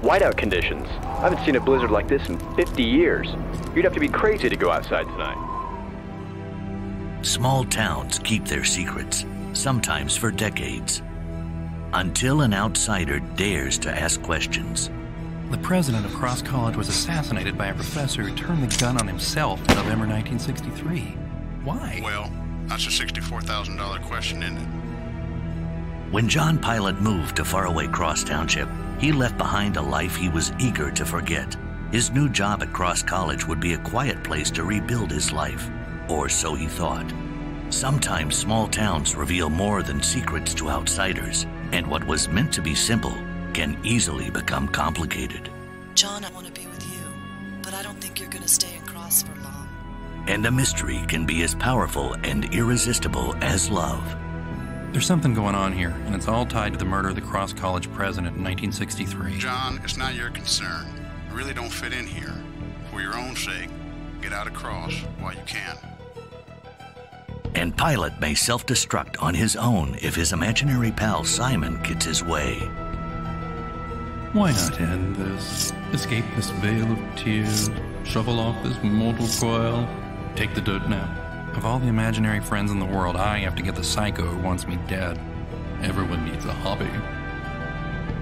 Whiteout conditions. I haven't seen a blizzard like this in 50 years. You'd have to be crazy to go outside tonight. Small towns keep their secrets, sometimes for decades, until an outsider dares to ask questions. The president of Cross College was assassinated by a professor who turned the gun on himself in November 1963. Why? Well, that's a $64,000 question, isn't it? When John Pilate moved to faraway Cross Township, he left behind a life he was eager to forget. His new job at Cross College would be a quiet place to rebuild his life, or so he thought. Sometimes small towns reveal more than secrets to outsiders, and what was meant to be simple can easily become complicated. John, I want to be with you, but I don't think you're going to stay in Cross for long. And a mystery can be as powerful and irresistible as love. There's something going on here, and it's all tied to the murder of the Cross College president in 1963. John, it's not your concern. You really don't fit in here. For your own sake, get out of Cross while you can. And Pilate may self-destruct on his own if his imaginary pal Simon gets his way. Why not end this? Escape this veil of tears, shovel off this mortal coil, take the dirt now. Of all the imaginary friends in the world, I have to get the psycho who wants me dead. Everyone needs a hobby.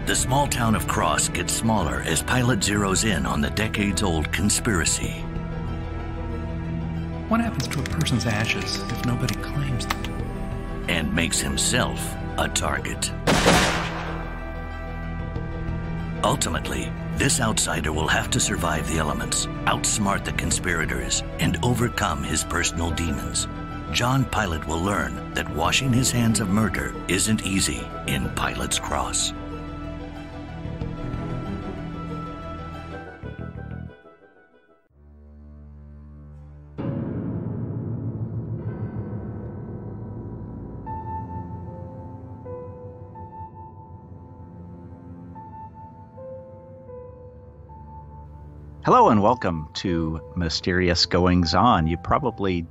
The small town of Cross gets smaller as Pilate zeroes in on the decades-old conspiracy. What happens to a person's ashes if nobody claims them? And makes himself a target. Ultimately, this outsider will have to survive the elements, outsmart the conspirators, and overcome his personal demons. John Pilate will learn that washing his hands of murder isn't easy in Pilate's Cross. Hello and welcome to Mysterious Goings On. You probably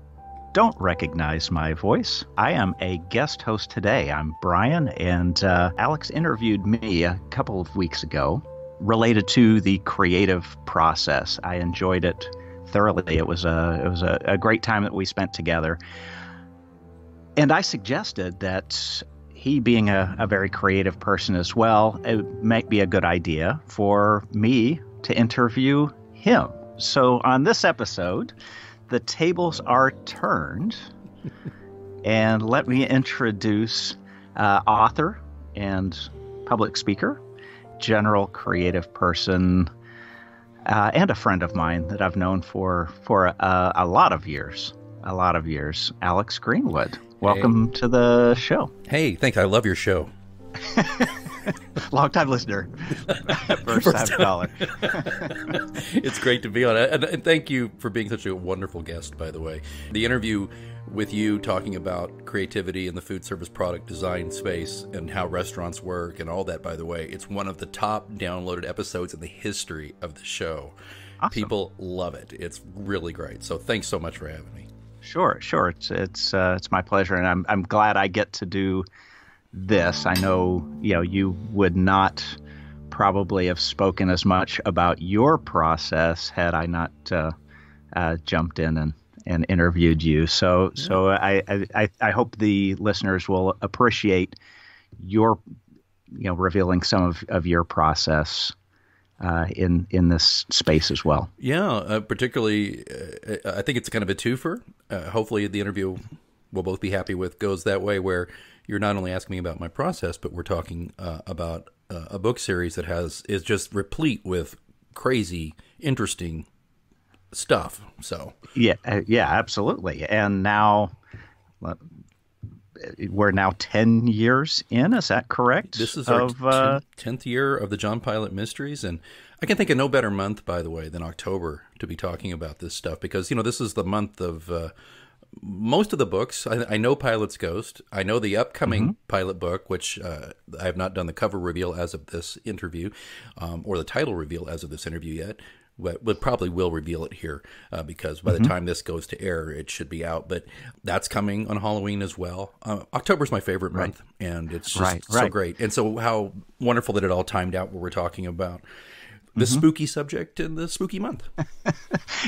don't recognize my voice. I am a guest host today. I'm Brian, and Alex interviewed me a couple of weeks ago related to the creative process. I enjoyed it thoroughly. It was a great time that we spent together. And I suggested that he being a very creative person as well, it might be a good idea for me to interview him. So on this episode, the tables are turned, and let me introduce author and public speaker, general creative person, and a friend of mine that I've known for a lot of years, Alex Greenwood. Welcome to the show. Hey, thanks. I love your show. Long-time listener, first-time caller. It's great to be on it. And thank you for being such a wonderful guest, by the way. The interview with you talking about creativity in the food service product design space and how restaurants work and all that, by the way, it's one of the top downloaded episodes in the history of the show. Awesome. People love it. It's really great. So thanks so much for having me. Sure. It's my pleasure, and I'm glad I get to do this. I know, you would not probably have spoken as much about your process had I not jumped in and interviewed you. So I hope the listeners will appreciate your, revealing some of your process in this space as well. Yeah, particularly, I think it's kind of a twofer. Hopefully the interview we'll both be happy with goes that way, where you're not only asking me about my process, but we're talking about a book series that is just replete with crazy, interesting stuff. So yeah, absolutely. And now we're now 10 years in. Is that correct? This is our 10th year of the John Pilate Mysteries, and I can think of no better month, by the way, than October to be talking about this stuff, because this is the month of most of the books. I know Pilate's Ghost. I know the upcoming Pilate book, which I have not done the cover reveal as of this interview, or the title reveal as of this interview yet. But probably will reveal it here because by the time this goes to air, it should be out. But that's coming on Halloween as well. October's my favorite month, and it's just so great. And so how wonderful that it all timed out what we're talking about. the spooky subject in the spooky month.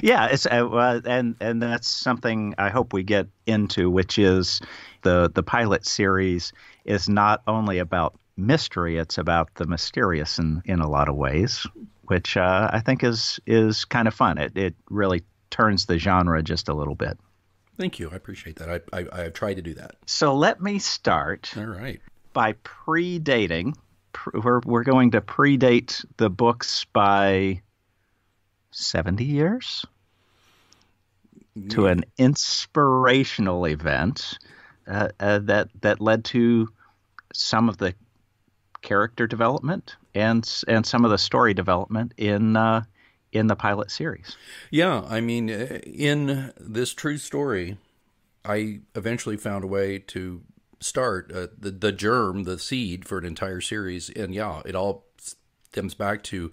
Yeah, it's and that's something I hope we get into, which is the pilot series is not only about mystery, it's about the mysterious in a lot of ways, which I think is kind of fun. It really turns the genre just a little bit. Thank you. I appreciate that. I've tried to do that. So let me start All right. by predating. We're going to predate the books by 70 years to an inspirational event that led to some of the character development and some of the story development in the pilot series. Yeah, I mean, in this true story, I eventually found a way to start the germ, the seed for an entire series. And yeah, it all stems back to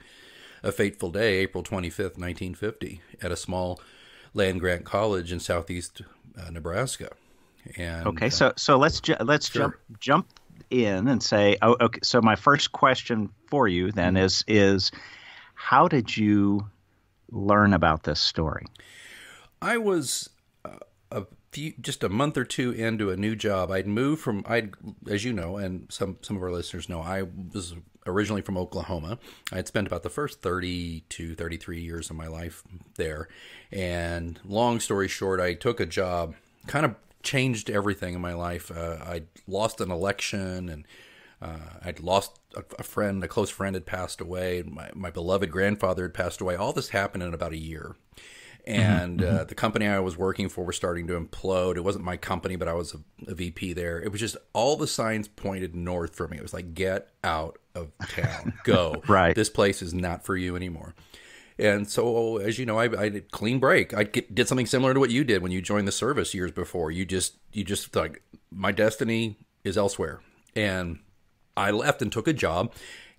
a fateful day, April 25th, 1950, at a small land-grant college in southeast Nebraska. And okay, so let's sure. jump in and say, okay. So my first question for you then is how did you learn about this story? I was just a month or two into a new job. I'd moved from, as you know, and some of our listeners know, I was originally from Oklahoma. I had spent about the first 32, 33 years of my life there. And long story short, I took a job, kind of changed everything in my life. I'd lost an election, and I'd lost a friend, a close friend had passed away. My beloved grandfather had passed away. All this happened in about a year. And the company I was working for was starting to implode. It wasn't my company, but I was a VP there. It was just all the signs pointed north for me. It was like, get out of town, go. Right. This place is not for you anymore. And so, as you know, I did clean break. I did something similar to what you did when you joined the service years before. You just like, my destiny is elsewhere. And I left and took a job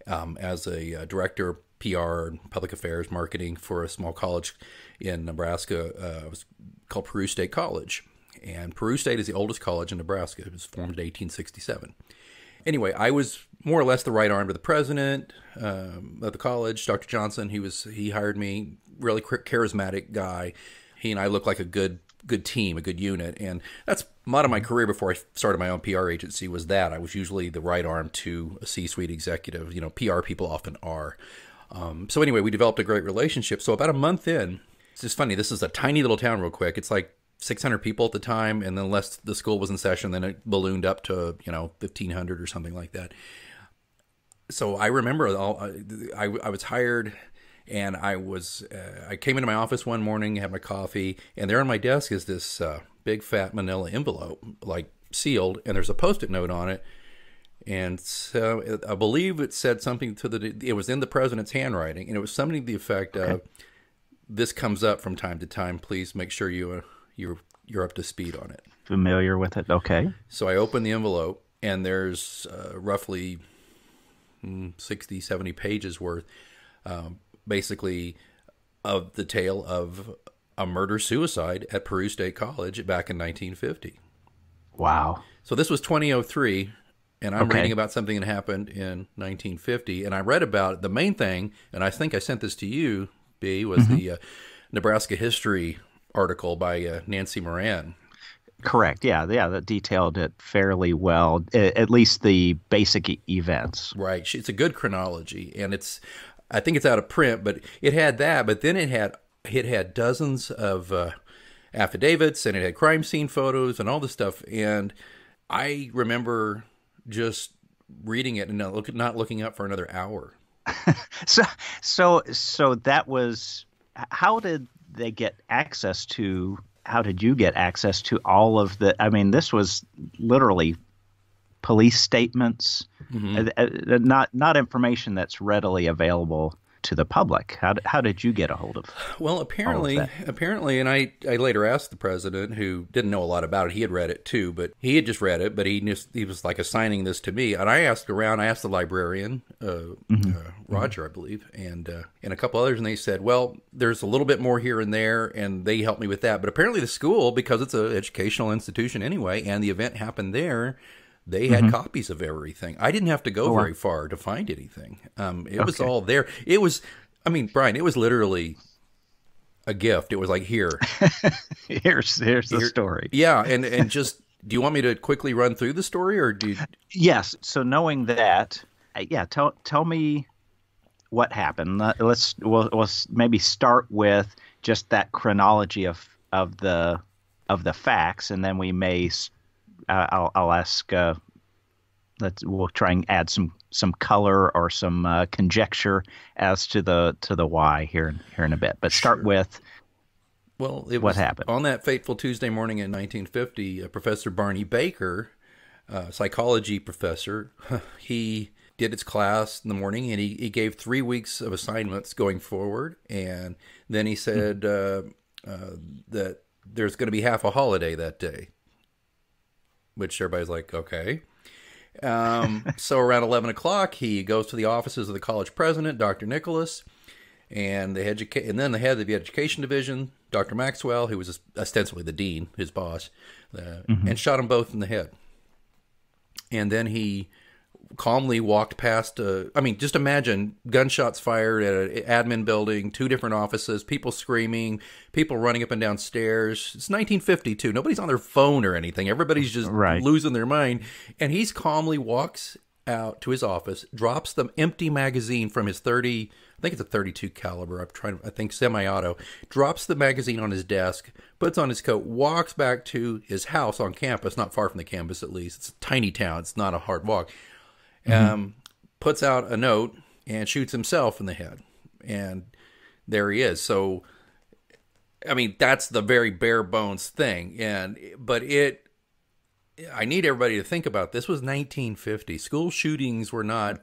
as a director, PR, public affairs, marketing for a small college in Nebraska. It was called Peru State College. And Peru State is the oldest college in Nebraska. It was formed in 1867. Anyway, I was more or less the right arm to the president of the college, Dr. Johnson. He hired me, really charismatic guy. He and I looked like a good team, a good unit. And that's a lot of my career before I started my own PR agency was that. I was usually the right arm to a C-suite executive. You know, PR people often are. So anyway, we developed a great relationship. So about a month in, it's just funny. This is a tiny little town real quick. It's like 600 people at the time. And then unless the school was in session, then it ballooned up to, 1,500 or something like that. So I remember I was hired, and I came into my office one morning, had my coffee, and there on my desk is this big fat manila envelope, like sealed, and there's a Post-it note on it. And so I believe it said something it was in the president's handwriting, and it was something to the effect of, this comes up from time to time. Please make sure you're up to speed on it. Familiar with it. Okay. So I opened the envelope, and there's roughly 60, 70 pages worth, basically, of the tale of a murder-suicide at Peru State College back in 1950. Wow. So this was 2003, and I'm reading about something that happened in 1950, and I read about the main thing, and I think I sent this to you, B, was the Nebraska History article by Nancy Moran. Correct. Yeah, that detailed it fairly well, at least the basic events. Right. It's a good chronology, and I think it's out of print, but it had that, but then it had dozens of affidavits, and it had crime scene photos and all this stuff, and I remember just reading it and not looking up for another hour. So that was, how did they get access to? How did you get access to all of the? I mean, this was literally police statements, not information that's readily available to the public. How did you get a hold of? Well, apparently, and I later asked the president, who didn't know a lot about it. He had read it too, but he had just read it, but he was like assigning this to me. And I asked around. I asked the librarian, Roger, I believe, and a couple others, and they said, well, there's a little bit more here and there, and they helped me with that. But apparently, the school, because it's an educational institution anyway, and the event happened there, they had copies of everything. I didn't have to go very far to find anything. It was all there. It was I mean, Brian, it was literally a gift. It was like, here. here's the story. Yeah, and just, do you want me to quickly run through the story, or do you... Yes. So knowing that, tell me what happened. We'll maybe start with just that chronology of the facts, and then we may I'll ask. We'll try and add some color or some conjecture as to the why here in a bit. But start with. Well, what happened on that fateful Tuesday morning in 1950. Professor Barney Baker, psychology professor, he did his class in the morning, and he gave 3 weeks of assignments going forward, and then he said that there's going to be half a holiday that day, which everybody's like, okay. So around 11 o'clock, he goes to the offices of the college president, Dr. Nicholas, and then the head of the education division, Dr. Maxwell, who was ostensibly the dean, his boss, and shot them both in the head. And then he calmly walked past, just imagine gunshots fired at an admin building, 2 different offices, people screaming, people running up and down stairs. It's 1952. Nobody's on their phone or anything. Everybody's just losing their mind. And he calmly walks out to his office, drops the empty magazine from his 30, I think it's a 32 caliber, I think semi-auto, drops the magazine on his desk, puts on his coat, walks back to his house on campus, not far from the campus at least. It's a tiny town. It's not a hard walk. Puts out a note and shoots himself in the head. And there he is. So, I mean, that's the very bare bones thing. But I need everybody to think about this. Was 1950. School shootings were not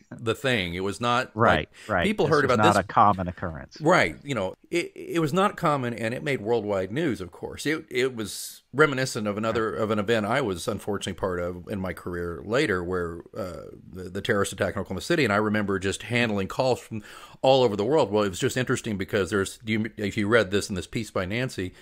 the thing. It was not right. People heard about this. Not a common occurrence. Right. It was not common, and it made worldwide news. Of course, it was reminiscent of an event I was unfortunately part of in my career later, where the terrorist attack in Oklahoma City, and I remember just handling calls from all over the world. Well, it was just interesting because if you read this in this piece by Nancy.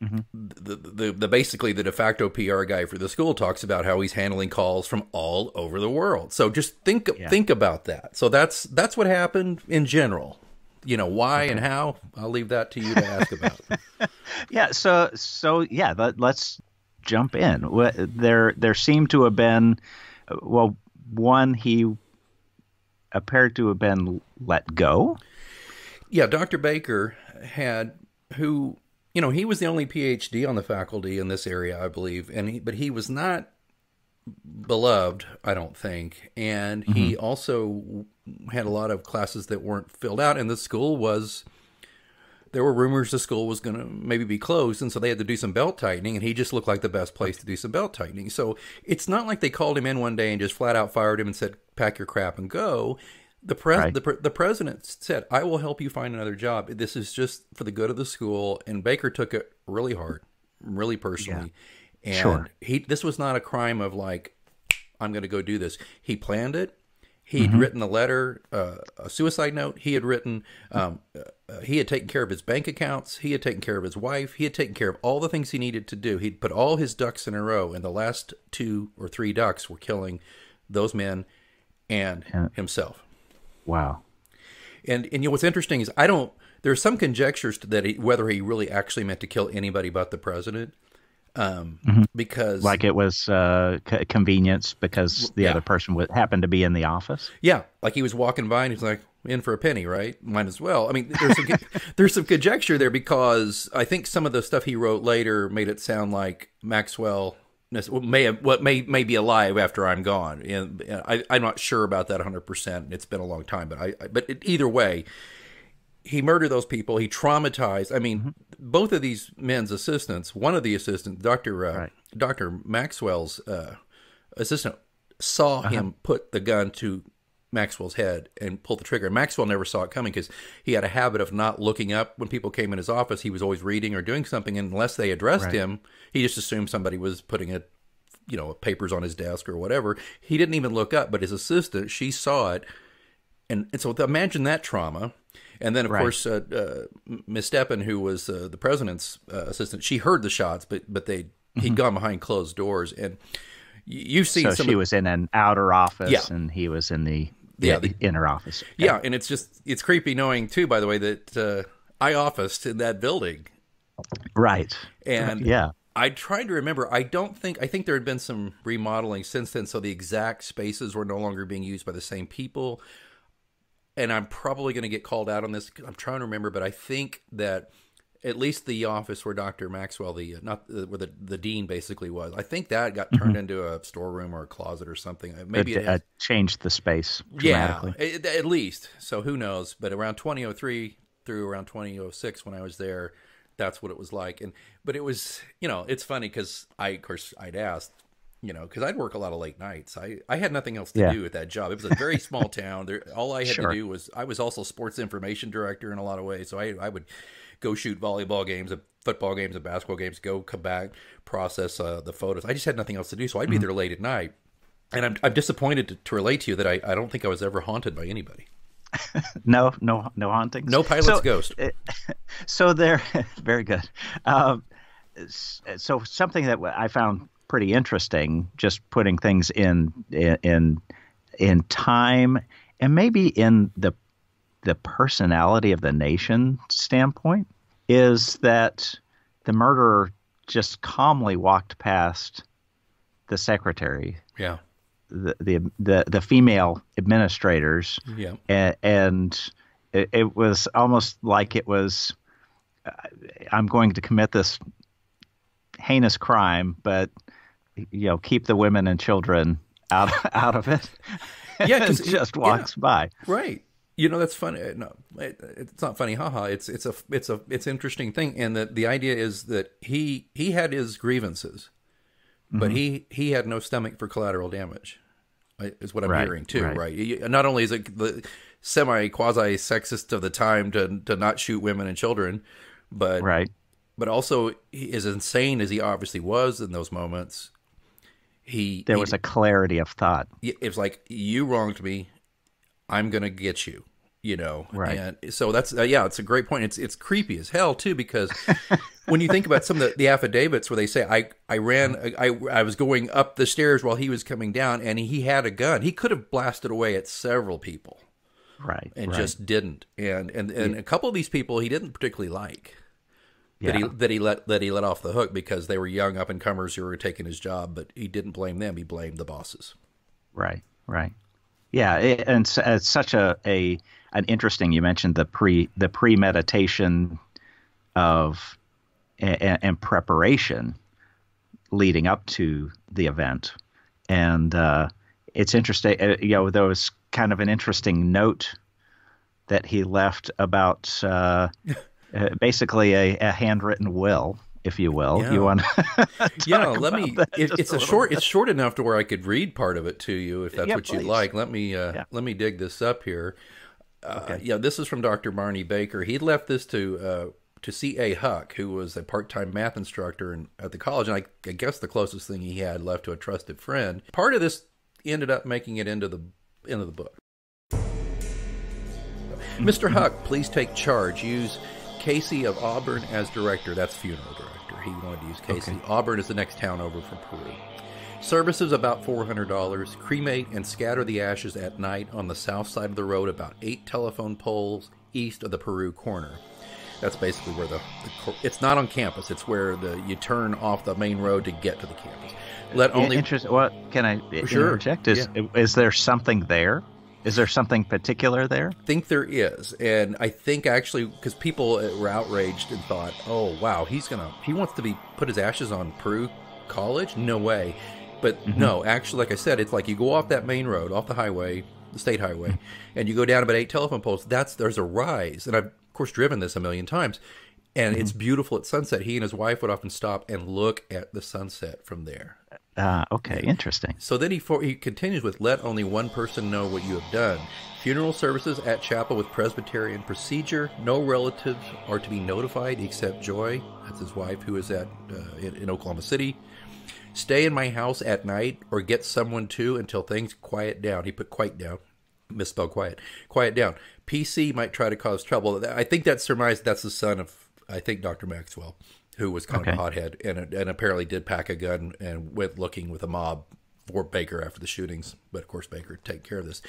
The basically the de facto PR guy for the school talks about how he's handling calls from all over the world. So just think about that. So that's what happened in general. Why and how, I'll leave that to you to ask about. Let's jump in. There seemed to have been, one, he appeared to have been let go. Yeah, Dr. Baker he was the only PhD on the faculty in this area, I believe, but he was not beloved, I don't think, and he also had a lot of classes that weren't filled out, and there were rumors the school was going to maybe be closed, and so they had to do some belt tightening, and he just looked like the best place to do some belt tightening. So it's not like they called him in one day and just flat out fired him and said, pack your crap and go. The president said, I will help you find another job. This is just for the good of the school. And Baker took it really hard, really personally. Yeah. And this was not a crime of like, I'm going to go do this. He planned it. He'd written a letter, a suicide note. He had written, he had taken care of his bank accounts. He had taken care of his wife. He had taken care of all the things he needed to do. He'd put all his ducks in a row. And the last 2 or 3 ducks were killing those men and himself. Wow. And what's interesting is there's some conjectures that whether he really actually meant to kill anybody but the president, because like it was convenience because the other person happened to be in the office. Yeah, like he was walking by and he's like, in for a penny, right? Might as well. I mean, there's some conjecture there because I think some of the stuff he wrote later made it sound like Maxwell may be alive after I'm gone, and I'm not sure about that 100%. It's been a long time, but either way, he murdered those people. He traumatized. I mean, both of these men's assistants. One of the assistants, Dr. Maxwell's assistant, saw him put the gun to Maxwell's head and pull the trigger. And Maxwell never saw it coming because he had a habit of not looking up when people came in his office. He was always reading or doing something, and unless they addressed him, he just assumed somebody was putting papers on his desk or whatever. He didn't even look up, but his assistant, she saw it, and so imagine that trauma. And then of course, Miss Steppen, who was the president's assistant, she heard the shots, but he'd gone behind closed doors, and you've seen. So she was in an outer office, and he was in the inner office. Okay. Yeah, and it's creepy knowing too, by the way, that I officed in that building. Right. And yeah. I tried to remember. I think there had been some remodeling since then, so the exact spaces were no longer being used by the same people. And I'm probably going to get called out on this. I'm trying to remember, but I think that at least the office where Dr. Maxwell, where the dean basically was, I think that got turned into a storeroom or a closet or something. Maybe it changed the space dramatically. Yeah, at least. So who knows? But around 2003 through around 2006, when I was there, that's what it was like. But it was, it's funny because I'd asked, because I'd work a lot of late nights. I had nothing else to do at that job. It was a very small town. All I had to do was, I was also sports information director in a lot of ways. So I would go shoot volleyball games, football games, and basketball games, come back, process the photos. I just had nothing else to do. So I'd be there late at night. And I'm disappointed to relate to you that I don't think I was ever haunted by anybody. No hauntings. No pilot's ghost. So they're very good. So something that I found pretty interesting, just putting things in time and maybe in the personality of the nation standpoint, is that the murderer just calmly walked past the secretary. Yeah. The female administrators. Yeah. And it was almost like it was, I'm going to commit this heinous crime, but keep the women and children out of it. Yeah, because just walks by. Right. That's funny. No, it's not funny. Haha. It's an interesting thing, and the idea is that he had his grievances, but he had no stomach for collateral damage. Is what I'm hearing too. Right. Not only is it the quasi sexist of the time to not shoot women and children, but but also, as insane as he obviously was in those moments, there was a clarity of thought. It was like, you wronged me, I'm going to get you, Right. And so that's, it's a great point. It's creepy as hell, too, because when you think about some of the affidavits where they say, I was going up the stairs while he was coming down, and he had a gun. He could have blasted away at several people. Right. And just didn't. And a couple of these people he didn't particularly like. That he let off the hook because they were young up and comers who were taking his job, but he didn't blame them. He blamed the bosses. Right. Yeah, and it's such an interesting. You mentioned the premeditation of and preparation leading up to the event, and it's interesting. There was kind of an interesting note that he left about. Basically a handwritten will, if you will. Yeah. You want let me it's short enough to where I could read part of it to you if that's what you'd like. Let me dig this up here. Okay. This is from Dr. Barney Baker. He left this to C.A. Huck, who was a part-time math instructor at the college, and I guess the closest thing he had left to a trusted friend. Part of this ended up making it into the book. Mr. Huck, please take charge. Use Casey of Auburn as director. That's funeral director. He wanted to use Casey. Okay. Auburn is the next town over from Peru. Services about $400. Cremate and scatter the ashes at night on the south side of the road about 8 telephone poles east of the Peru corner. That's basically where it's not on campus. It's where you turn off the main road to get to the campus. What can I interject? Is there something there? Is there something particular there? I think there is. And I think actually, because people were outraged and thought, oh, wow, he wants to put his ashes on Peru College? No way. But no, actually, like I said, it's like you go off that main road, off the highway, the state highway, and you go down about 8 telephone poles. There's a rise. And I've, of course, driven this a million times. And it's beautiful at sunset. He and his wife would often stop and look at the sunset from there. Okay, interesting. So then he continues with, let only one person know what you have done. Funeral services at chapel with Presbyterian procedure. No relatives are to be notified except Joy, that's his wife, who is in Oklahoma City. Stay in my house at night or get someone to until things quiet down. He put quiet down. Misspelled quiet. Quiet down. PC might try to cause trouble. I think that's surmised that's the son of, I think, Dr. Maxwell, who was kind of a hothead and apparently did pack a gun and went looking with a mob for Baker after the shootings, but of course Baker take care of this.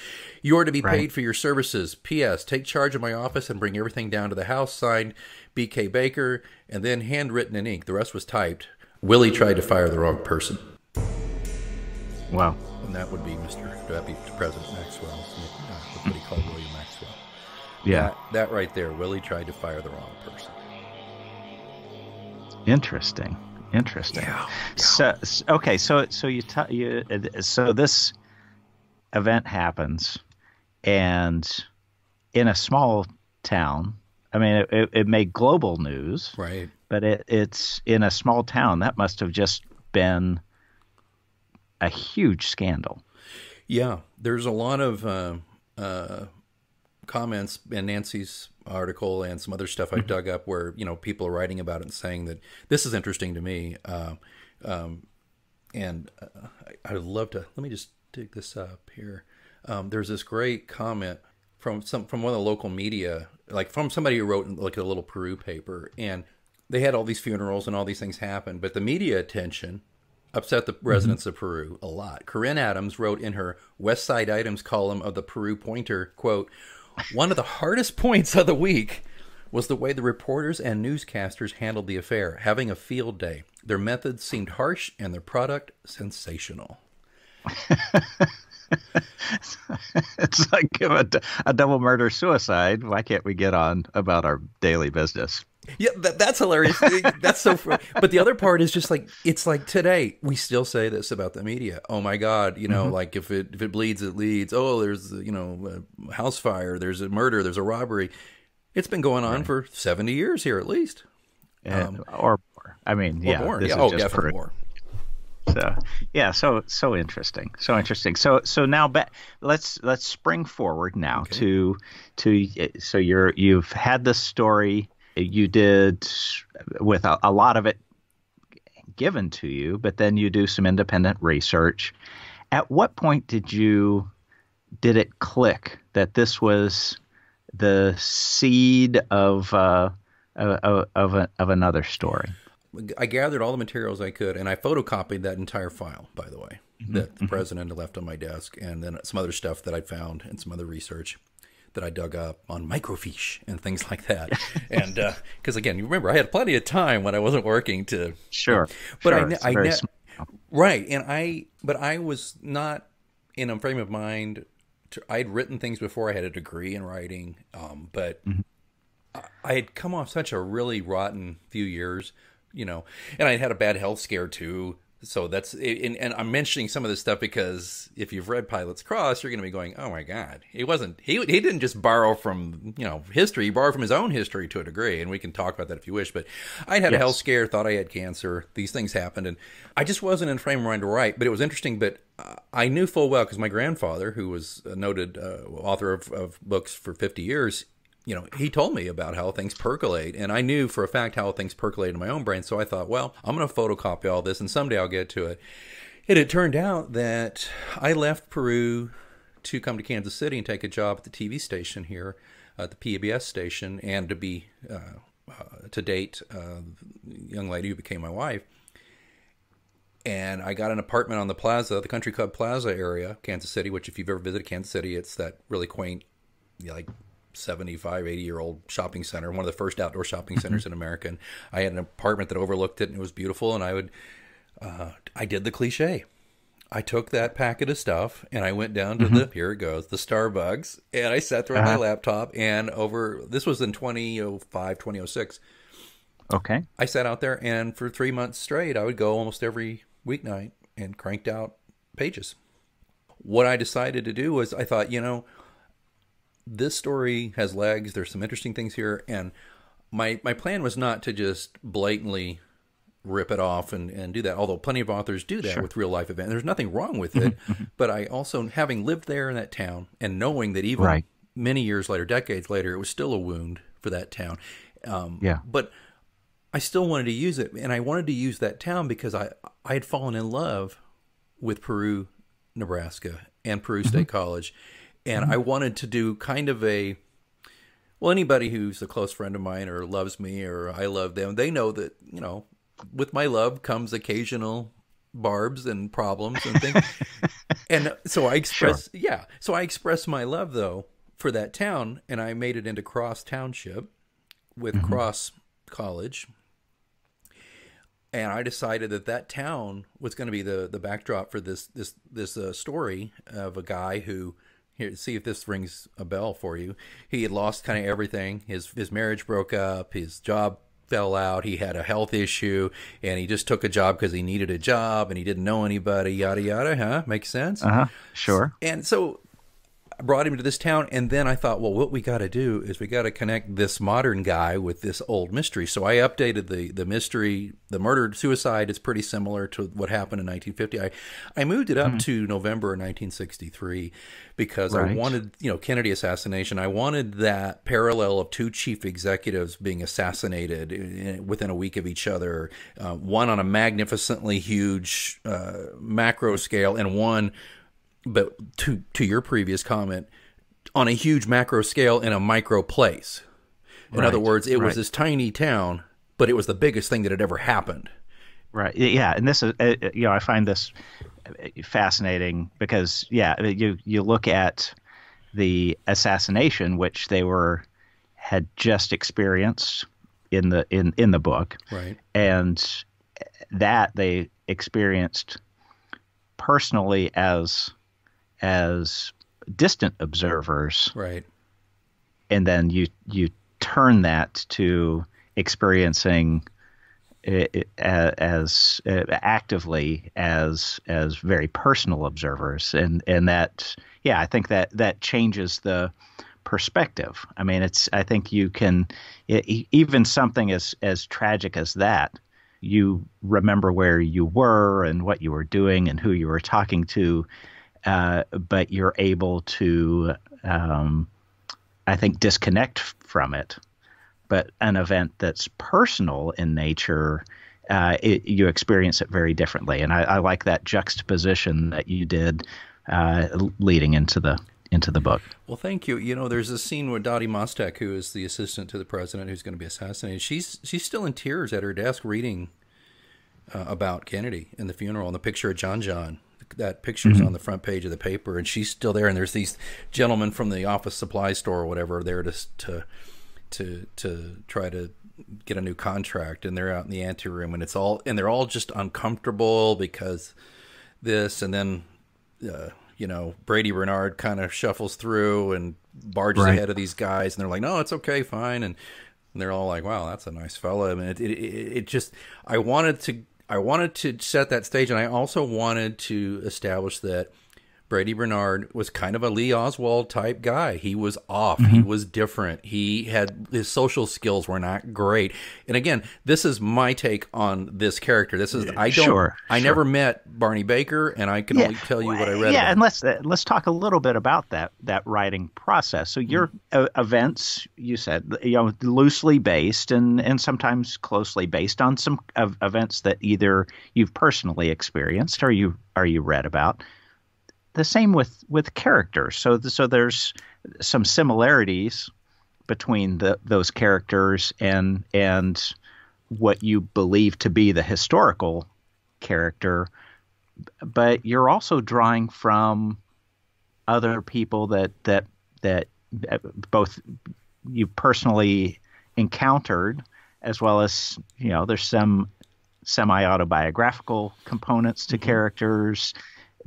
You are to be paid for your services. P.S. Take charge of my office and bring everything down to the house. Signed, B.K. Baker, and then handwritten in ink. The rest was typed. Willie tried to fire the wrong person. Wow. And that would be President Maxwell. That's what he called William Maxwell. Yeah. That right there, Willie tried to fire the wrong person. Interesting. Yeah. So okay, so this event happens, and in a small town. I mean, it made global news, right? But it's in a small town. That must have just been a huge scandal. Yeah, there's a lot of comments in Nancy's article and some other stuff I dug up where, people are writing about it and saying that this is interesting to me. And I'd love to, let me just dig this up here. There's this great comment from one of the local media, like from somebody who wrote like a little Peru paper, and they had all these funerals and all these things happen, but the media attention upset the residents of Peru a lot. Corinne Adams wrote in her West Side Items column of the Peru Pointer, quote, "One of the hardest points of the week was the way the reporters and newscasters handled the affair, having a field day. Their methods seemed harsh and their product sensational." It's like a double murder suicide. Why can't we get on about our daily business? Yeah, that's hilarious. That's so funny. But the other part is just like, it's like today, we still say this about the media. Oh my God, like if it bleeds, it leads. Oh, there's, a house fire, there's a murder, there's a robbery. It's been going on for 70 years here at least. Or more. I mean, or more. This is just definitely more. So yeah, so interesting, So now let's spring forward now to so you've had this story. You did with a lot of it given to you, but then you do some independent research. At what point did it click that this was the seed of another story? I gathered all the materials I could, and I photocopied that entire file, by the way, that the president had left on my desk, and then some other stuff that I'd found and some other research that I dug up on microfiche and things like that. And because again, you remember, I had plenty of time when I wasn't working to. Sure. But sure. Right. But I was not in a frame of mind I'd written things before. I had a degree in writing, but I had come off such a really rotten few years, and I had a bad health scare too. So that's, and I'm mentioning some of this stuff because if you've read Pilate's Cross, you're going to be going, oh my God, he didn't just borrow from, history. He borrowed from his own history to a degree. And we can talk about that if you wish, but I had a health scare, thought I had cancer. These things happened and I just wasn't in frame of mind to write, but it was interesting. But I knew full well, because my grandfather, who was a noted author of books for 50 years, he told me about how things percolate, and I knew for a fact how things percolate in my own brain. So I thought, well, I'm going to photocopy all this, and someday I'll get to it. And it turned out that I left Peru to come to Kansas City and take a job at the TV station here, the PBS station, and to be to date the young lady who became my wife. And I got an apartment on the plaza, the Country Club Plaza area, Kansas City, which if you've ever visited Kansas City, it's that really quaint, 75, 80-year-old shopping center, one of the first outdoor shopping centers in America. And I had an apartment that overlooked it, and it was beautiful. And I did the cliche. I took that packet of stuff, and I went down to here it goes, the Starbucks, and I sat there on my laptop, and this was in 2005, 2006. Okay. I sat out there, and for 3 months straight, I would go almost every weeknight and cranked out pages. What I decided to do was I thought, this story has legs. There's some interesting things here. And my plan was not to just blatantly rip it off and do that, although plenty of authors do that with real life events. There's nothing wrong with it. But I also, having lived there in that town and knowing that even many years later, decades later, it was still a wound for that town. But I still wanted to use it. And I wanted to use that town because I had fallen in love with Peru, Nebraska, and Peru State College. And I wanted to do kind of anybody who's a close friend of mine or loves me or I love them, they know that, with my love comes occasional barbs and problems and things. And so I express, Sure. So I expressed my love though for that town, and I made it into Cross Township with Cross College. And I decided that town was going to be the backdrop for this story of a guy who, here, see if this rings a bell for you. He had lost kind of everything. His marriage broke up. His job fell out. He had a health issue, and he just took a job because he needed a job, and he didn't know anybody. Yada yada. Huh? Makes sense. Sure. And so I brought him to this town, and then I thought, well, what we got to do is we got to connect this modern guy with this old mystery. So I updated the mystery. The murder-suicide is pretty similar to what happened in 1950. I moved it up to November 1963 because I wanted, Kennedy assassination. I wanted that parallel of two chief executives being assassinated within a week of each other, one on a magnificently huge macro scale, and one, but to your previous comment, on a huge macro scale in a micro place. In other words, it was this tiny town, but it was the biggest thing that had ever happened. Right. Yeah. And this is, I find this fascinating because, you look at the assassination, which they had just experienced in the book. Right. And that they experienced personally as distant observers, right? And then you turn that to experiencing it as actively as very personal observers, and that I think that changes the perspective. I mean, I think you can even something as tragic as that, you remember where you were and what you were doing and who you were talking to. But you're able to, I think, disconnect from it. But an event that's personal in nature, you experience it very differently. And I like that juxtaposition that you did leading into the book. Well, thank you. There's a scene where Dottie Mostek, who is the assistant to the president who's going to be assassinated, she's still in tears at her desk reading about Kennedy and the funeral and the picture of John. That picture's on the front page of the paper, and she's still there. And there's these gentlemen from the office supply store or whatever there to try to get a new contract, and they're out in the anteroom, and they're all just uncomfortable because this, and then Brady Bernard kind of shuffles through and barges ahead of these guys, and they're like, no, it's okay, fine, and they're all like, wow, that's a nice fella. I mean, it just, I wanted to set that stage, and I also wanted to establish that Brady Bernard was kind of a Lee Oswald type guy. He was off. He was different. His social skills were not great. And again, this is my take on this character. I never met Barney Baker, and I can only tell you what I read. Yeah, and let's talk a little bit about that writing process. So your events, you said, loosely based and sometimes closely based on some events that either you've personally experienced or you read about. The same with characters. So there's some similarities between those characters and what you believe to be the historical character, but you're also drawing from other people that both you personally encountered, as well as there's some semi-autobiographical components to characters.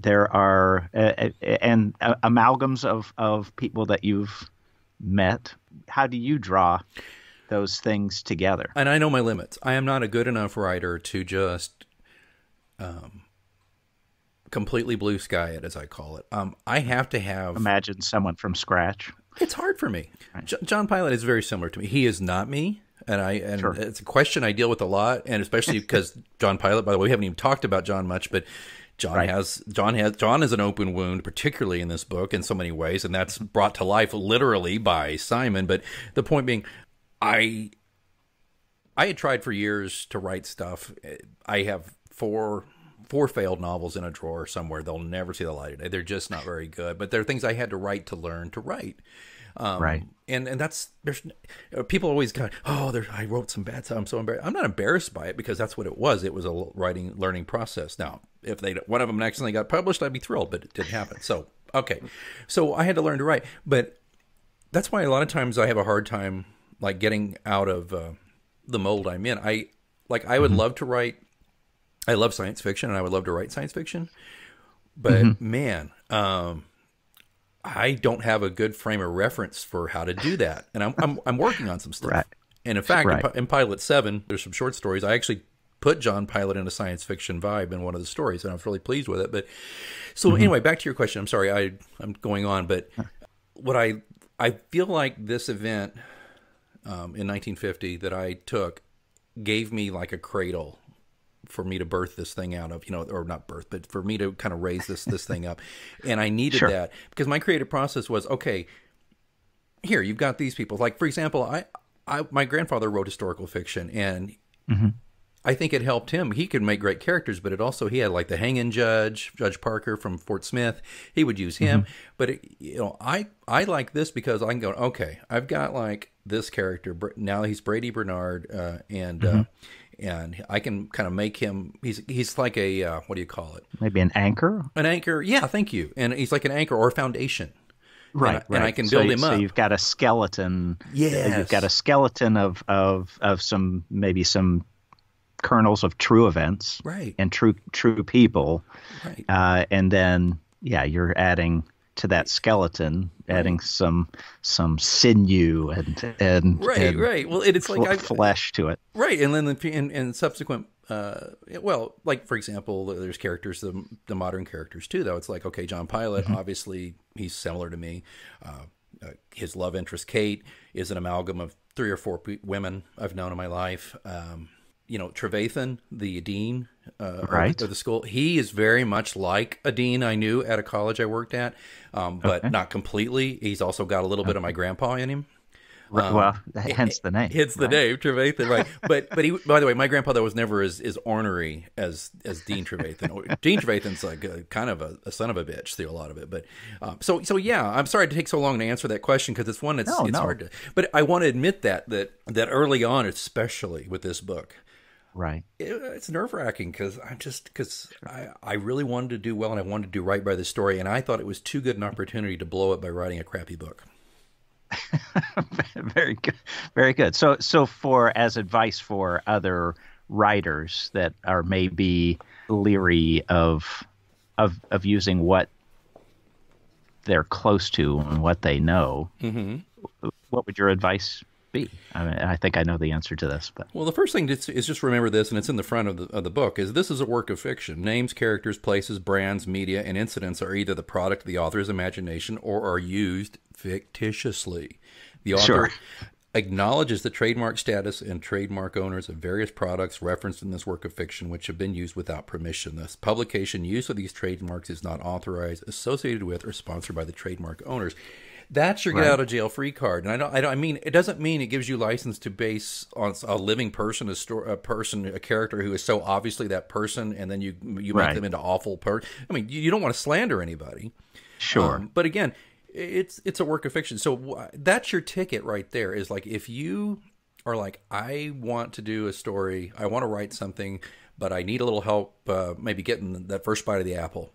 There are and amalgams of people that you've met. How do you draw those things together? And I know my limits. I am not a good enough writer to just completely blue sky it, as I call it. I have to have... Imagine someone from scratch. It's hard for me. Right. John Pilate is very similar to me. He is not me. And Sure. It's a question I deal with a lot, and especially because John Pilate, by the way, we haven't even talked about John much, but John is an open wound, particularly in this book in so many ways, and that's brought to life literally by Simon. But the point being, I had tried for years to write stuff. I have four failed novels in a drawer somewhere. They'll never see the light of day. They're just not very good. But they're things I had to write to learn to write. Right. And there's people always go, I wrote some bad stuff. I'm so embarrassed. I'm not embarrassed by it because that's what it was. It was a learning process. Now, if one of them accidentally got published, I'd be thrilled, but it didn't happen. So, okay. So I had to learn to write, but that's why a lot of times I have a hard time like getting out of the mold I'm in. I would love to write. I love science fiction and I would love to write science fiction, but man, I don't have a good frame of reference for how to do that, and I'm working on some stuff. Right. And in fact, in Pilot 7, there's some short stories. I actually put John Pilate in a science fiction vibe in one of the stories, and I was really pleased with it. But so anyway, back to your question. I'm sorry, I'm going on, but what I feel like this event in 1950 that I took gave me like a cradle for me to birth this thing out of, or not birth, but for me to kind of raise this thing up. And I needed that because my creative process was, okay, here, you've got these people. Like, for example, my grandfather wrote historical fiction, and I think it helped him. He could make great characters, but he had like the hanging Judge Parker from Fort Smith. He would use him. But, I like this because I can go, okay, I've got like this character. Now he's Brady Bernard, and I can kind of make him, he's like a, what do you call it? Maybe an anchor? An anchor, yeah, thank you. And he's like an anchor or a foundation. Right, and I can build him up. So you've got a skeleton. Yes. You've got a skeleton of some, maybe some kernels of true events. Right. And true people. Right. And then, you're adding to that skeleton, adding some sinew and right. Well, it's like flesh to it. Right, and then in subsequent, like for example, there's characters, the modern characters too. Though it's like, okay, John Pilate, obviously he's similar to me. His love interest Kate is an amalgam of 3 or 4 women I've known in my life. Trevathan, the dean of the school, he is very much like a dean I knew at a college I worked at, but not completely. He's also got a little bit of my grandpa in him. Hence the name. Hence the name, Trevathan, right? But he, by the way, my grandfather was never as ornery as Dean Trevathan. Dean Trevathan's like kind of a son of a bitch through a lot of it. But so yeah, I'm sorry to take so long to answer that question because it's one that's hard to. But I want to admit that early on, especially with this book. Right. It's nerve-wracking because I really wanted to do well and I wanted to do right by the story, and I thought it was too good an opportunity to blow it by writing a crappy book. Very good. Very good. So as advice for other writers that are maybe leery of using what they're close to and what they know, what would your advice be? I mean, I think I know the answer to this, but well, the first thing is just remember this, and it's in the front of the book. Is this is a work of fiction? Names, characters, places, brands, media, and incidents are either the product of the author's imagination or are used fictitiously. The author acknowledges the trademark status and trademark owners of various products referenced in this work of fiction, which have been used without permission. Thus, publication use of these trademarks is not authorized, associated with, or sponsored by the trademark owners. That's your get out of jail free card. And I mean, it doesn't mean it gives you license to base on a living person, a character who is so obviously that person, and then you make them into awful person. I mean, you don't want to slander anybody. Sure. But again, it's a work of fiction. So that's your ticket right there, is like, if you are like, I want to do a story, I want to write something, but I need a little help maybe getting that first bite of the apple.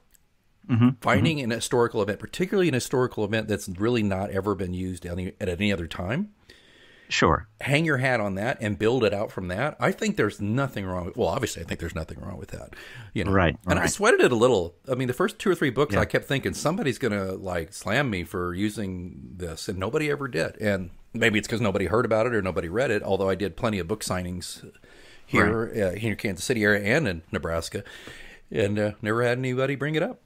Finding an historical event, particularly an historical event that's really not ever been used at any other time. Sure. Hang your hat on that and build it out from that. I think there's nothing wrong with, well, obviously I think there's nothing wrong with that. Right. And I sweated it a little. I mean, the first 2 or 3 books, I kept thinking somebody's going to like slam me for using this, and nobody ever did. And maybe it's because nobody heard about it or nobody read it, although I did plenty of book signings here in Kansas City area and in Nebraska, and never had anybody bring it up.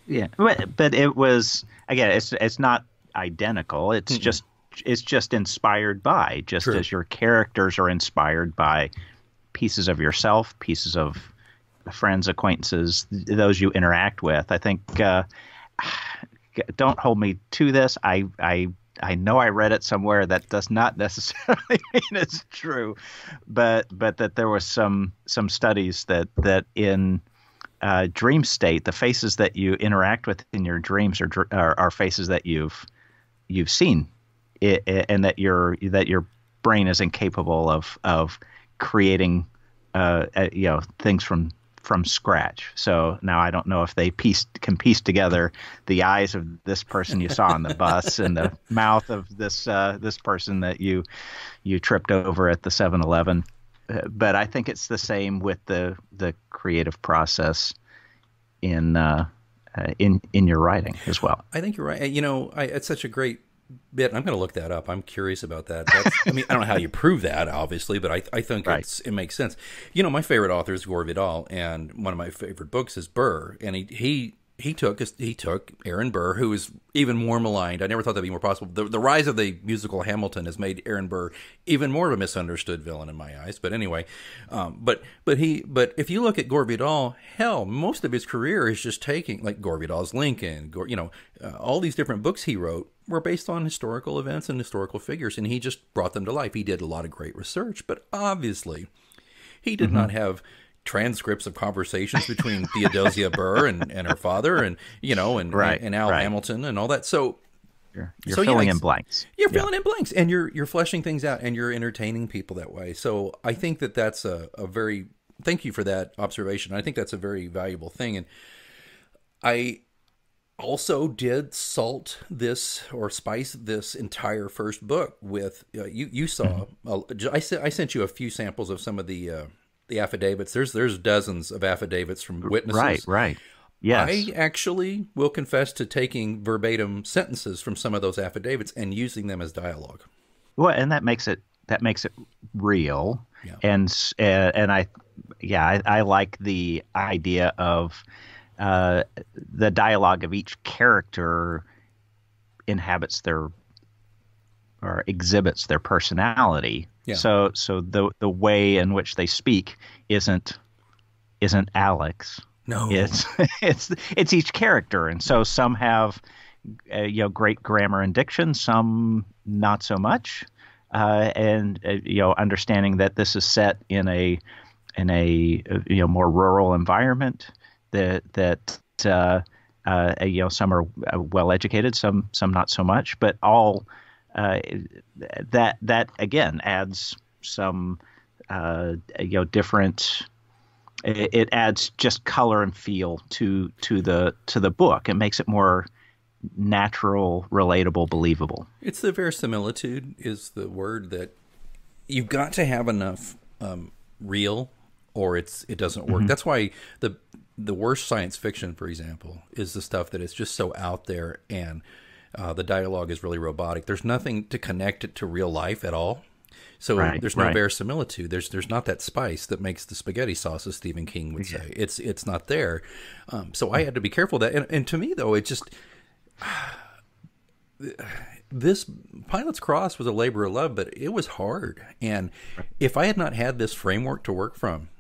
Yeah, but it was, again, it's not identical. It's just inspired by, just as your characters are inspired by pieces of yourself, pieces of friends, acquaintances, those you interact with. I think, don't hold me to this. I know I read it somewhere. That does not necessarily mean it's true, but that there was some studies that in dream state, the faces that you interact with in your dreams are faces that you've seen and that your brain is incapable of creating things from scratch. So now I don't know if they can piece together the eyes of this person you saw on the bus and the mouth of this person that you tripped over at the 7-Eleven. But I think it's the same with the creative process in your writing as well. I think you're right. It's such a great bit. I'm going to look that up. I'm curious about that. I don't know how you prove that, obviously, but I think it makes sense. My favorite author is Gore Vidal, and one of my favorite books is Burr. And he took Aaron Burr, who is even more maligned. I never thought that'd be more possible. The rise of the musical Hamilton has made Aaron Burr even more of a misunderstood villain in my eyes. But anyway, but if you look at Gore Vidal, hell, most of his career is just taking, like Gore Vidal's Lincoln, all these different books he wrote were based on historical events and historical figures, and he just brought them to life. He did a lot of great research, but obviously he did not have transcripts of conversations between Theodosia Burr and her father, and Al Hamilton and all that. So you're filling in blanks. You're filling in blanks, and you're fleshing things out, and you're entertaining people that way. So I think that's a very, thank you for that observation. I think that's a very valuable thing. And I also did salt this or spice this entire first book with you saw I sent you a few samples of some of the affidavits. There's dozens of affidavits from witnesses. Right. Yes. I actually will confess to taking verbatim sentences from some of those affidavits and using them as dialogue. Well, and that makes it real. Yeah. And I like the idea of the dialogue of each character inhabits or exhibits their personality. Yeah. So the way in which they speak isn't Alex. No, it's each character, and so some have great grammar and diction, some not so much, and understanding that this is set in a more rural environment, that some are well educated, some not so much, but all that again adds some different. It adds just color and feel to the book. It makes it more natural, relatable, believable. It's the verisimilitude is the word that you've got to have enough real, or it doesn't work. Mm-hmm. That's why the worst science fiction, for example, is the stuff that is just so out there, and the dialogue is really robotic. There's nothing to connect it to real life at all. So there's no verisimilitude. There's not that spice that makes the spaghetti sauce, as Stephen King would say. It's not there. So I had to be careful of that. And to me, though, it just this Pilot's Cross was a labor of love, but it was hard. And if I had not had this framework to work from,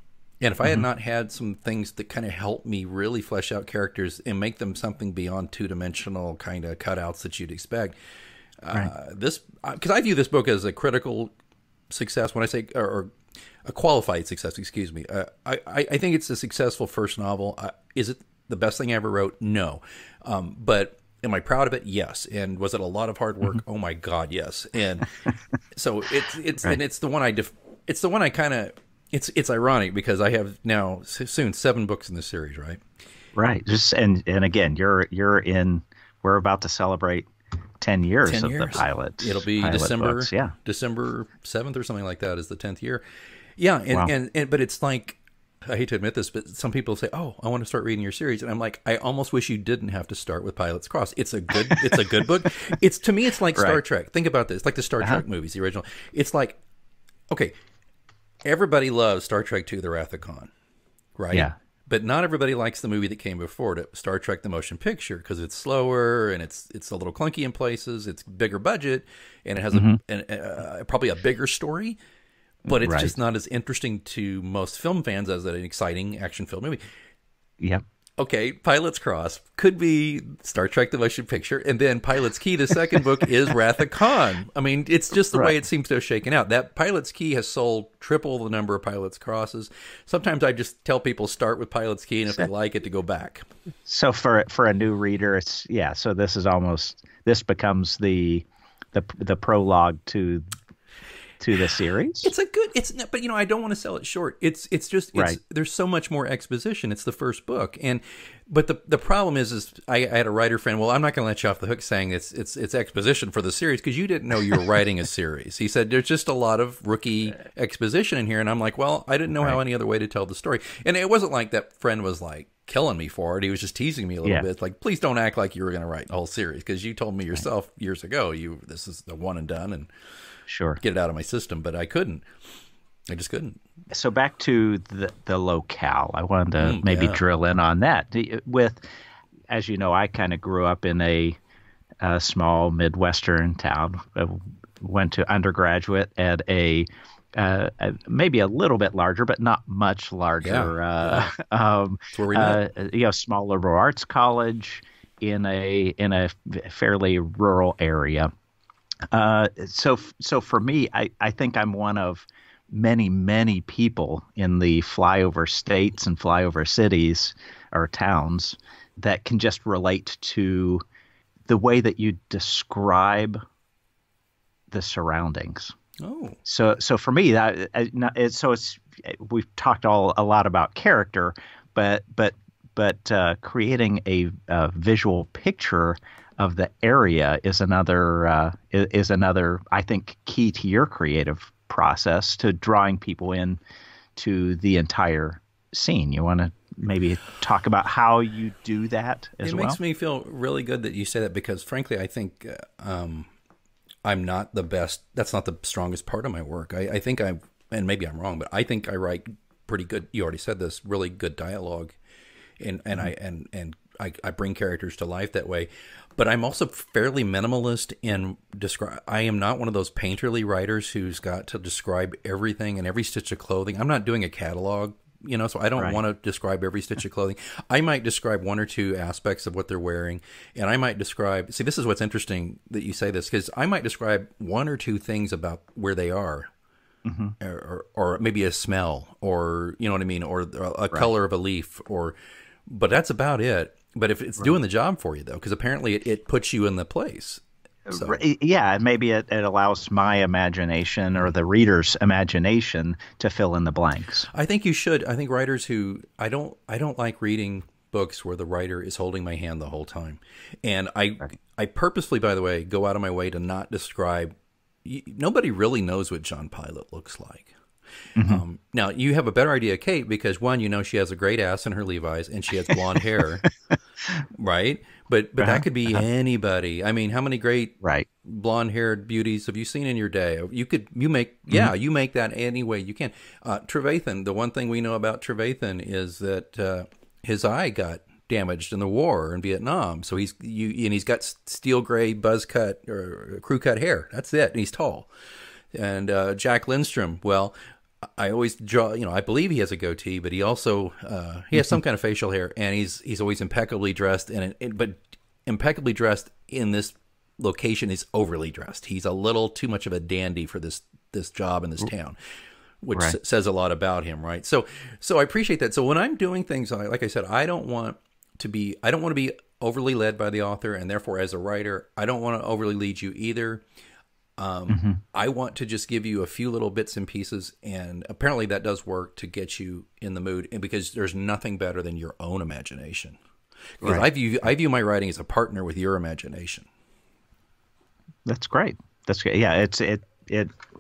and if I had not had some things that kind of helped me really flesh out characters and make them something beyond two-dimensional kind of cutouts that you'd expect, because I view this book as a critical success. When I say, or a qualified success, excuse me, I think it's a successful first novel. Is it the best thing I ever wrote? No. But am I proud of it? Yes. And was it a lot of hard work? Oh my God, yes. And so it's the one I kind of, it's ironic because I have now soon 7 books in the series, right? Right. Just and again, we're about to celebrate 10 years of the pilot. It'll be December, books, December 7th or something like that is the 10th year. Yeah, and but it's like, I hate to admit this, but some people say, "Oh, I want to start reading your series," and I'm like, I almost wish you didn't have to start with Pilot's Cross. It's a good book. It's, to me, it's like Star Trek. Think about this, like the Star Trek movies, the original. It's like, okay, everybody loves Star Trek II: The Wrath of Khan, right? Yeah. But not everybody likes the movie that came before it, Star Trek: The Motion Picture, because it's slower and it's a little clunky in places. It's bigger budget and it has probably a bigger story, but it's just not as interesting to most film fans as an exciting action film movie. Yep. Okay, Pilot's Cross could be Star Trek: The Motion Picture, and then Pilot's Key, the second book, is Wrath of Khan. I mean, it's just the way it seems to have shaken out. That Pilot's Key has sold triple the number of Pilot's Crosses. Sometimes I just tell people start with Pilot's Key, and if they like it, to go back. So for a new reader, so this becomes the the prologue to the series. It's a good. But I don't want to sell it short. Right. There's so much more exposition. It's the first book, but the problem is I had a writer friend. Well, I'm not going to let you off the hook saying it's exposition for the series because you didn't know you were writing a series. He said there's just a lot of rookie exposition in here, and I'm like, well, I didn't know how any other way to tell the story. And it wasn't like that friend was like killing me for it. He was just teasing me a little bit. Like, please don't act like you were going to write the whole series because you told me yourself years ago this is the one and done and. Sure. Get it out of my system, but I couldn't. I just couldn't. So back to the locale. I wanted to maybe drill in on that. As you know, I kind of grew up in a small Midwestern town. Went to undergraduate at a maybe a little bit larger, but not much larger. That's where we met. Small liberal arts college in a fairly rural area. So for me, I think I'm one of many, many people in the flyover states and flyover cities or towns that can just relate to the way that you describe the surroundings. Oh, so for me, we've talked a lot about character, but creating a visual picture of the area is another I think key to your creative process to drawing people in to the entire scene. You want to maybe talk about how you do that as well? It makes me feel really good that you say that because frankly I think I'm not the best. That's not the strongest part of my work. I think and maybe I'm wrong, but I think I write pretty good. You already said this, really good dialogue, and I bring characters to life that way. But I'm also fairly minimalist in describe. I am not one of those painterly writers who's got to describe everything and every stitch of clothing. I'm not doing a catalog, so I don't want to describe every stitch of clothing. I might describe one or two aspects of what they're wearing, and I might describe. See, this is what's interesting that you say this because I might describe one or two things about where they are. Mm-hmm. Or maybe a smell, or you know what I mean, or a color of a leaf, but that's about it. But if it's doing the job for you, though, because apparently it puts you in the place. So. Yeah, and maybe it allows my imagination or the reader's imagination to fill in the blanks. I think you should. I think writers I don't like reading books where the writer is holding my hand the whole time. And I purposely, by the way, go out of my way to not describe. Nobody really knows what John Pilate looks like. Mm-hmm. Now, you have a better idea, Kate, because one, she has a great ass in her Levi's and she has blonde hair, right? But that could be anybody. I mean, how many great blonde-haired beauties have you seen in your day? You make that any way you can. Trevathan, the one thing we know about Trevathan is that his eye got damaged in the war in Vietnam. So he's got steel gray buzz cut or crew cut hair. That's it. And he's tall. And Jack Lindstrom, well, I always draw, I believe he has a goatee, but he also, he has some kind of facial hair, and he's always impeccably dressed, but impeccably dressed in this location is overly dressed. He's a little too much of a dandy for this job in this town, which says a lot about him, right? So I appreciate that. So when I'm doing things, like I said, I don't want to be overly led by the author, and therefore as a writer, I don't want to overly lead you either. I want to just give you a few little bits and pieces, and apparently that does work to get you in the mood. And because there's nothing better than your own imagination, because I view my writing as a partner with your imagination. That's great. That's great. Yeah,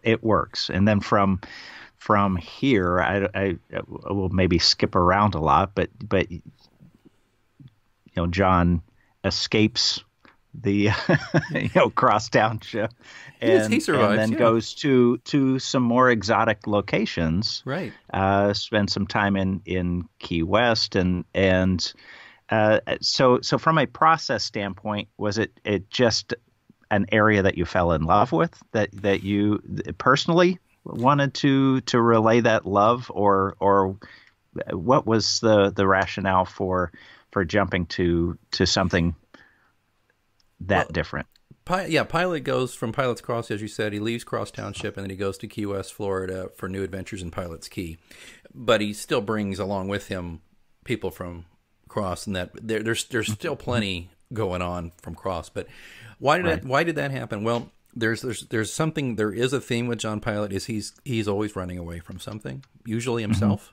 it works. And then from here, I will maybe skip around a lot, but John escapes the crosstown ship, and he survives, and then goes to some more exotic locations. Right. Spend some time in Key West, and so from a process standpoint, was it just an area that you fell in love with, that you personally wanted to relay that love, or what was the rationale for jumping to something that different? Pilate goes from Pilate's Cross, as you said. He leaves Cross Township, and then he goes to Key West, Florida, for new adventures in Pilate's Key. But he still brings along with him people from Cross, and that there's still plenty going on from Cross. But why did that happen? Well, there's something, there is a theme with John Pilate, is he's always running away from something, usually himself.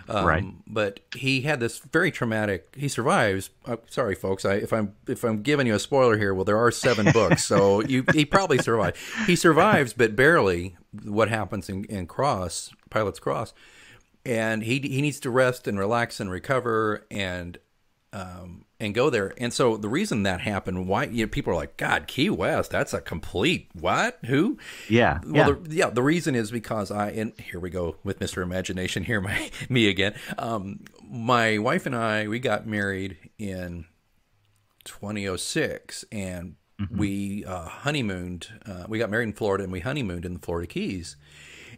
Right. But he had this very traumatic, he survives. Sorry folks, if I'm giving you a spoiler here, well, there are 7 books, so he probably survived. He survives, but barely what happens in Pilate's Cross. And he needs to rest and relax and recover and go there. And so the reason that happened, why people are like, God, Key West, that's a complete what? Who? Yeah. Well, the reason is because and here we go with Mr. Imagination here, me again. My wife and I, we got married in 2006, and we honeymooned. We got married in Florida, and we honeymooned in the Florida Keys.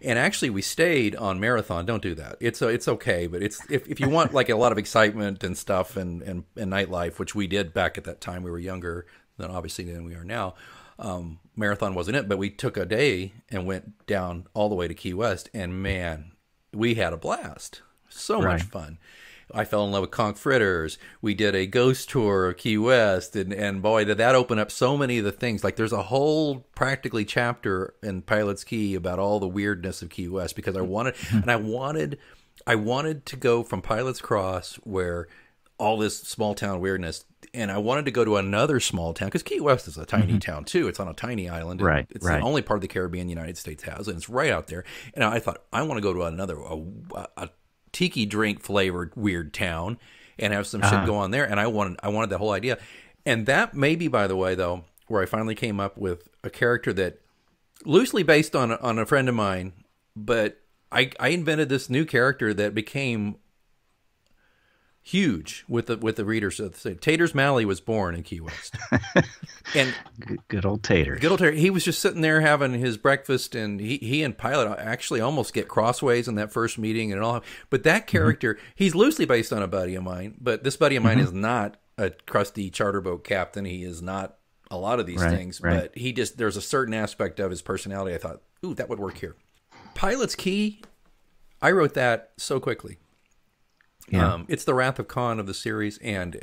And actually, we stayed on Marathon. Don't do that. It's okay, but it's if you want like a lot of excitement and stuff and nightlife, which we did back at that time. We were younger than obviously than we are now. Marathon wasn't it, but we took a day and went down all the way to Key West, and man, we had a blast. So much fun. I fell in love with conch fritters. We did a ghost tour of Key West, and boy, did that open up so many of the things. Like there's a whole practically chapter in Pilate's Key about all the weirdness of Key West, because I wanted to go from Pilate's Cross, where all this small town weirdness, and I wanted to go to another small town, because Key West is a tiny town too. It's on a tiny island. Right. It's the only part of the Caribbean the United States has, and it's right out there. And I thought, I want to go to a tiki drink flavored weird town and have some shit go on there. And I wanted that whole idea. And that may be, by the way, though, where I finally came up with a character that loosely based on a friend of mine, but I invented this new character that became huge with the readers. Taters Malley was born in Key West. And good old Taters. Good old Tater. He was just sitting there having his breakfast, and he and Pilate actually almost get crossways in that first meeting and all. But that character, he's loosely based on a buddy of mine, but this buddy of mine is not a crusty charter boat captain. He is not a lot of these things, but there's a certain aspect of his personality. I thought, ooh, that would work here. Pilate's Key, I wrote that so quickly. Yeah. It's the Wrath of Khan of the series, and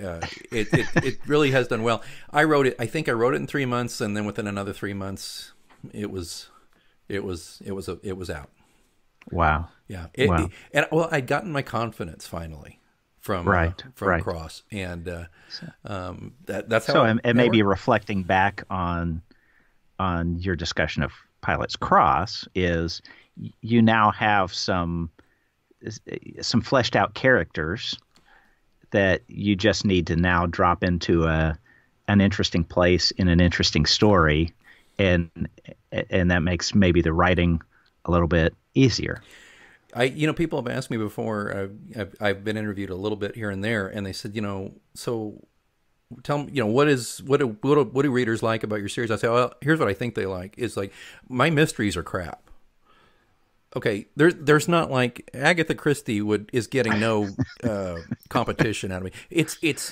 it really has done well. I think I wrote it in 3 months, and then within another 3 months, it was out. Wow. Yeah. Wow. I'd gotten my confidence finally from Cross, and that's how. So it may be reflecting back on your discussion of Pilate's Cross, is you now have some fleshed out characters that you just need to now drop into an interesting place in an interesting story, and that makes maybe the writing a little bit easier. People have asked me before. I've been interviewed a little bit here and there, and they said, so tell me, what do readers like about your series? I say, well, here's what I think they like. Is like, my mysteries are crap. Okay, there's not like Agatha Christie is getting no competition out of me.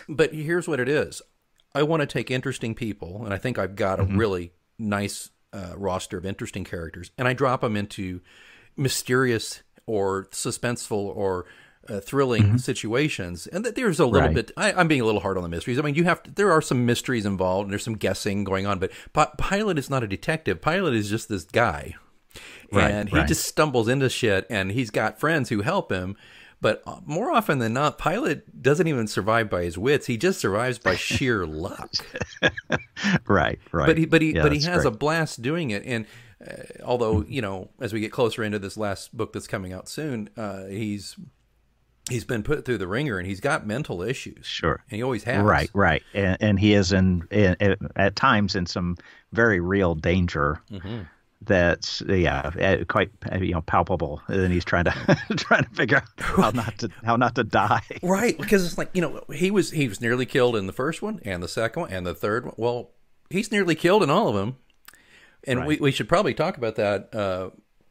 But here's what it is. I want to take interesting people, and I think I've got a really nice roster of interesting characters, and I drop them into mysterious or suspenseful or thrilling situations. And that there's a little bit. I'm being a little hard on the mysteries. I mean, there are some mysteries involved, and there's some guessing going on. But Pilate is not a detective. Pilate is just this guy. And he just stumbles into shit, and he's got friends who help him. But more often than not, Pilate doesn't even survive by his wits. He just survives by sheer luck. Right. But he has a blast doing it. And although, as we get closer into this last book that's coming out soon, he's been put through the ringer, and he's got mental issues. Sure. And he always has. Right. And he is at times in some very real danger. That's quite palpable, and he's trying to figure out how not to die. Right, because it's like, he was nearly killed in the first one and the second one and the third one. Well, he's nearly killed in all of them, and we should probably talk about that.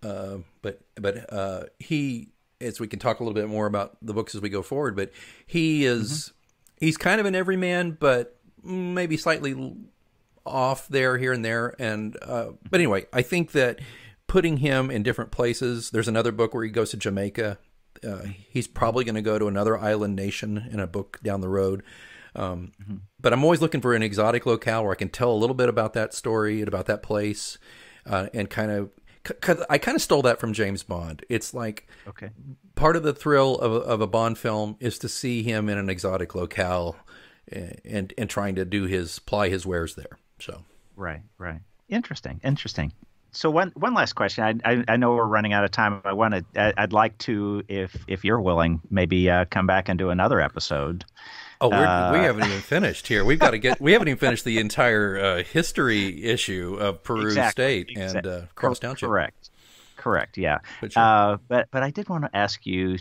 But he, as we can talk a little bit more about the books as we go forward. But he's kind of an everyman, but maybe slightly off there, here and there, and but anyway, I think that putting him in different places. There's another book where he goes to Jamaica. He's probably going to go to another island nation in a book down the road. But I'm always looking for an exotic locale where I can tell a little bit about that story and about that place, and I kind of stole that from James Bond. It's like part of the thrill of a Bond film is to see him in an exotic locale and trying to ply his wares there. So right. Interesting. So one last question. I know we're running out of time. I'd like to, if you're willing, maybe come back and do another episode. Oh, we haven't even finished here. We haven't even finished the entire history issue of Peru State and Cross Township. Correct. Yeah. Sure. But I did want to ask you.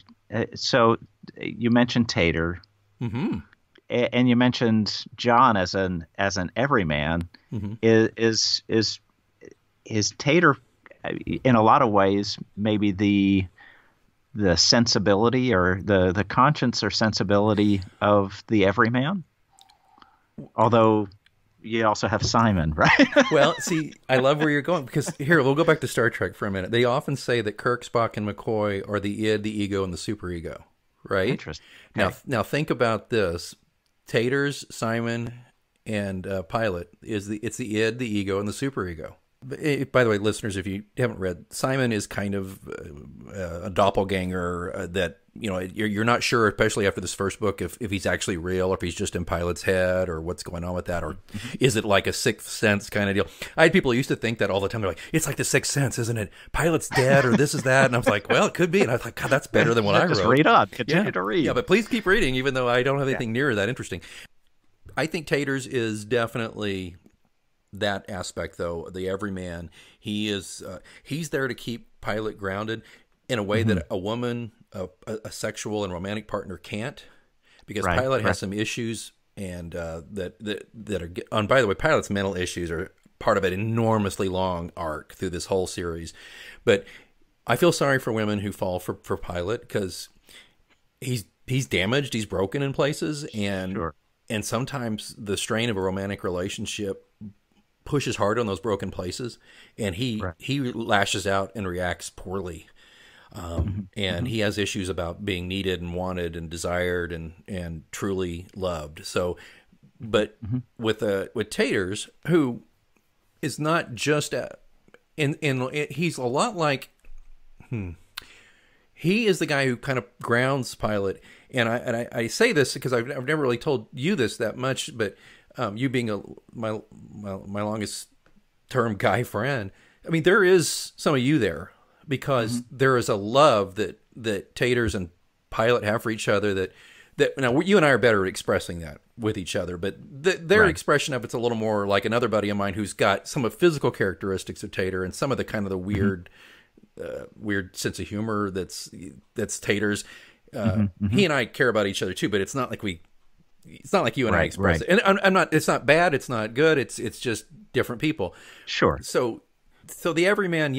So you mentioned Tater, and you mentioned John as an everyman. Is Tater, in a lot of ways, maybe the sensibility or the conscience or sensibility of the everyman? Although you also have Simon, right? Well, see, I love where you're going, because here, we'll go back to Star Trek for a minute. They often say that Kirk, Spock, and McCoy are the id, the ego, and the superego, right? Interesting. Okay. Now think about this. Tater's, Simon, and Pilot it's the id, the ego, and the superego. By the way, listeners, if you haven't read, Simon is kind of a doppelganger that, you're not sure, especially after this first book, if he's actually real, or if he's just in Pilot's head, or what's going on with that, or is it like a Sixth Sense kind of deal? I had people who used to think that all the time. They're like, it's like the Sixth Sense, isn't it? Pilot's dead, or this is that. And I was like, well, it could be. And I was like, God, that's better than what I wrote. Just read on. Continue to read. Yeah, but please keep reading, even though I don't have anything near that interesting. I think Tater's is definitely that aspect, though. The everyman, he's there to keep Pilot grounded in a way that a woman, a sexual and romantic partner can't, because Pilot has some issues, and that are. And by the way, Pilot's mental issues are part of an enormously long arc through this whole series. But I feel sorry for women who fall for Pilot, because he's damaged, he's broken in places, and sometimes the strain of a romantic relationship pushes hard on those broken places, and he lashes out and reacts poorly. And he has issues about being needed and wanted and desired and truly loved. So, but with Taters, who is not just he's a lot like, he is the guy who kind of grounds Pilot. And I say this because I've never really told you this that much, but you being my longest term guy friend, I mean, there is some of you there, because there is a love that Taters and Pilot have for each other that now you and I are better at expressing that with each other, but their expression of it's a little more like another buddy of mine who's got some of physical characteristics of Tater and some of the kind of the weird sense of humor that's Tater's. He and I care about each other too, but it's not like you and I express it. And I'm not. It's not bad. It's not good. It's just different people. Sure. So the everyman,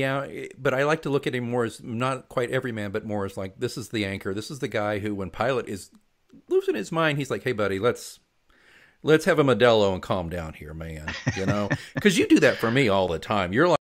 but I like to look at him more as not quite everyman, but more as like, this is the anchor. This is the guy who, when Pilot is losing his mind, he's like, hey buddy, let's have a Modelo and calm down here, man. Because you do that for me all the time. You're like,